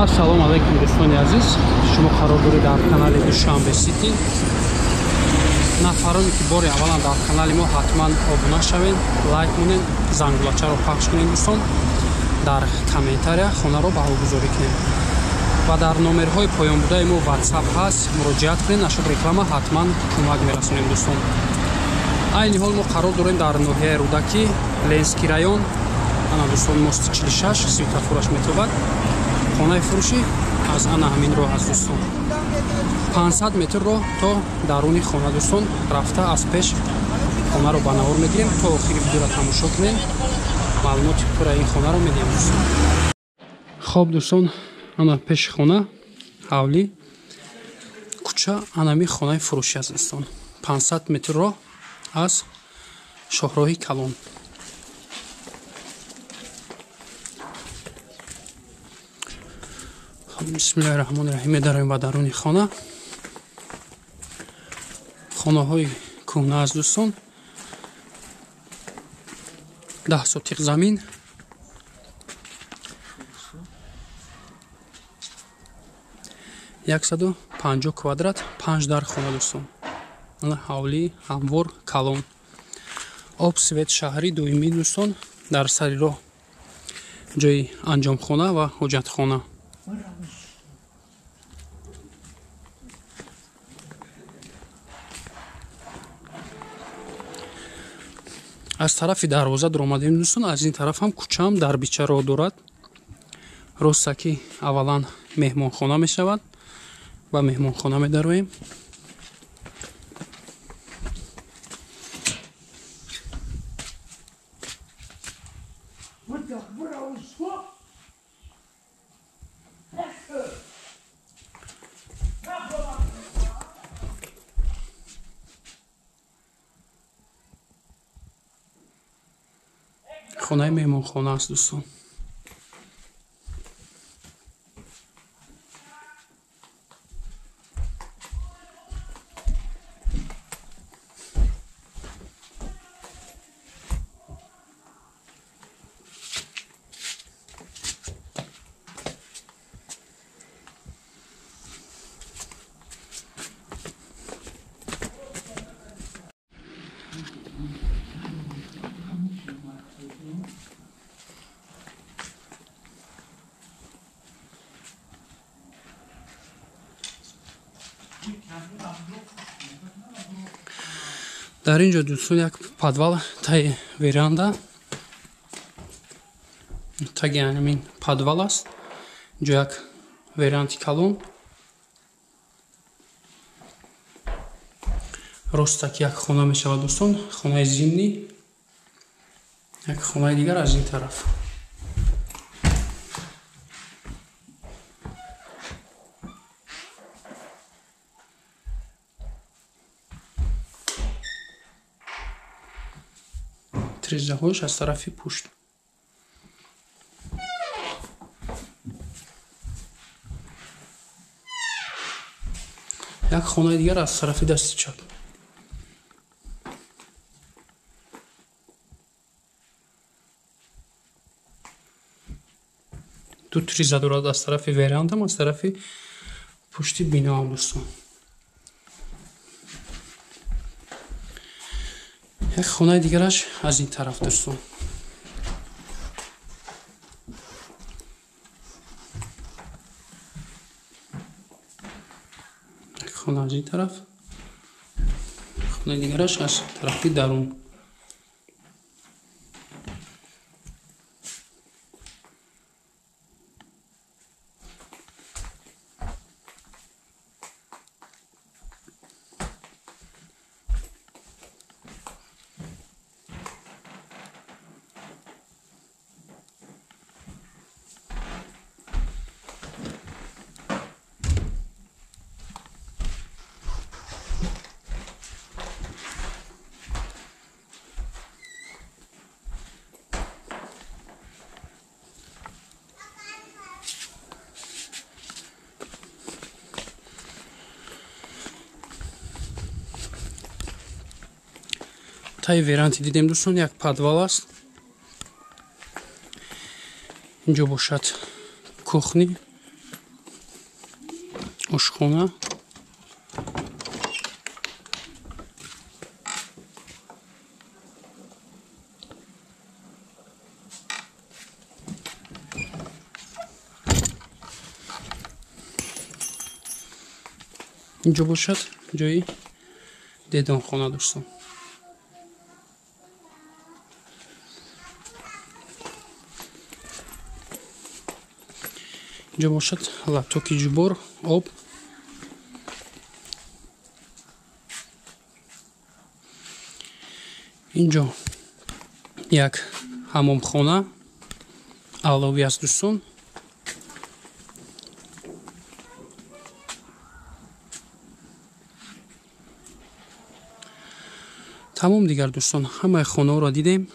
Ассалому алайкум дӯстони азиз, шумо қарор доред дар канали Душанбе Сити. Нафароне ки бори аввалан дар канали мо ҳатман обуна шавед, лайк монед, зангулачаро пахш кунед дӯстон, дар комментария хонаро баҳогузорӣ кунед ва дар номерҳои поёнбудаи мо WhatsApp ҳаст, муроҷиат кунед, нашуд реклама ҳатман кӯмак мерасонем дӯстон. Айни ҳол мо қарор дорем дар ноҳияи Рӯдаки, Ленский район, ана дӯстон мости 46 светофораш метобад. Хонаи фурӯшӣ аз ана ҳамин роҳ аст дӯстон. 500 метр роҳ то даруни хона дӯстон, рафта аз пеш хонаро ба навор мегирем, то охири видеоро тамошо кунем, маълумоти пурра ин хонаро медиҳем дӯстон. Хоб дӯстон, ана пеши хона ҳавлӣ кӯча, анами хонаи фурӯшӣ аст дӯстон. 500 метр роҳ аз шоҳроҳи Калон. бисмиллаҳи раҳмони раҳим. Медароем ба даруни хона. хонаҳои кӯҳна аст дӯстон. 10 сотиқ замин, яксаду 50 квадрат, 5 дар хона дӯстон. ҳавлӣ ҳамвор Калон. об свет шаҳри доимӣ дӯстон. Дар сари роҳ ҷои анҷомхона ва ҳоҷатхона. аз тарафи дарвоза дуромадем дӯстон. Аз ин тараф ҳам кӯчаам дар бича роҳ дорад. Ростаки аввалан меҳмонхона мешавад, ба меҳмонхона медароем. хонаи меҳмонхона аст дӯстон. дар ин ҷо дӯстон як подвал таи веранда, таги ҳамин подвал аст. ҷо як веранди калон, ростак як хона мешавад дӯстон, хонаи зимнӣ, як хонаи дигар аз ин тараф. трезаҳош аз тарафи пушт. як хонаи дигар аз тарафи дасти чап. ду треза дорад аз тарафи верандам, аз тарафи пушти биноам дӯстон. як хонаи дигараш аз ин тараф дӯстон. як хона аз ин тараф, хонаи дигараш аз тарафи дарун. таи веранди дидем дӯстон, як подвал аст. инҷо бошад кухни ошхона. اینجا باشد جای دیدنخانه دوستان. اینجا باشد لپتاپ جبر آب. اینجا یک حمامخانه علاوه است دوستان. تمام دیگر دوستان همه خانه را دیدیم.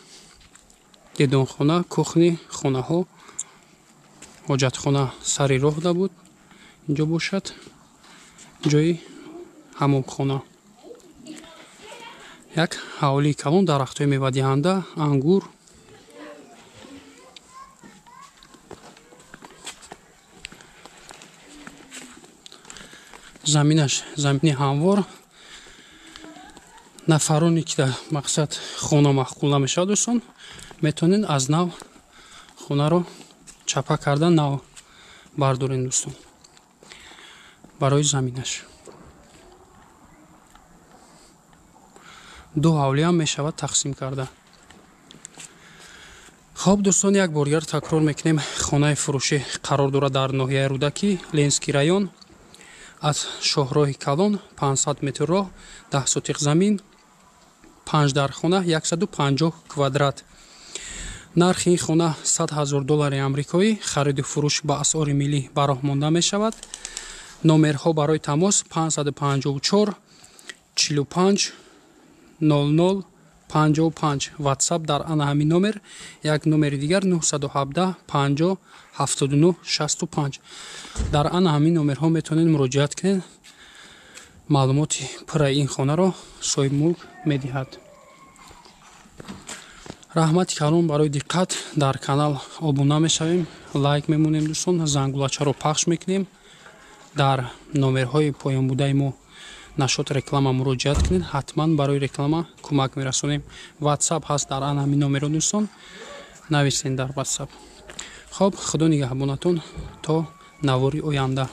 دیدنخانه، کухни، خانه ها، حاجتخانه سر راه ده بود. اینجا باشد جای حمامخانه. یک حوالی کلان، درخت های میوه دهنده، انگور. زمینش زمینی هموار. нафароне ки дар мақсад хона маҳқул намешавад дӯстон метавонед аз нав хонаро чапа карда нав бардоред дӯстон барои заминаш. ду ҳавлиам мешавад тақсим карда. хоб дӯстон як бор дигар такрор мекунем. хонаи фурӯшӣ қарор дорад дар ноҳияи рӯдакӣ, ленский район, аз шоҳроҳи калон 500 метр роҳ, 10 сотиқ замин, 5 дар хона, 150 квадрат. нархи ин хона $100,000 амрикоӣ. хариду фурӯш ба асъори миллӣ бароҳ монда мешавад. номерҳо барои тамос 554 45 00 55. ватсап дар ана ҳамин номер. як номери дигар 917 50 79 65. дар ана ҳамин номерҳо метавонед муроҷиат кунед. маълумоти пурраи ин хонаро соҳиб мулк медиҳад. раҳмати калон барои диққат. дар канал обуна мешавем, лайк мемонем дӯстон, зангулачаро пахш мекунем. дар номерҳои поёнбудаи мо нашод реклама муроҷиат кунед. ҳатман барои реклама кӯмак мерасонем. ватсап ҳаст дар ан ҳамин номеро дӯстон, нависен дар ватсап. хоб, худо нигаҳбонатон то навори оянда.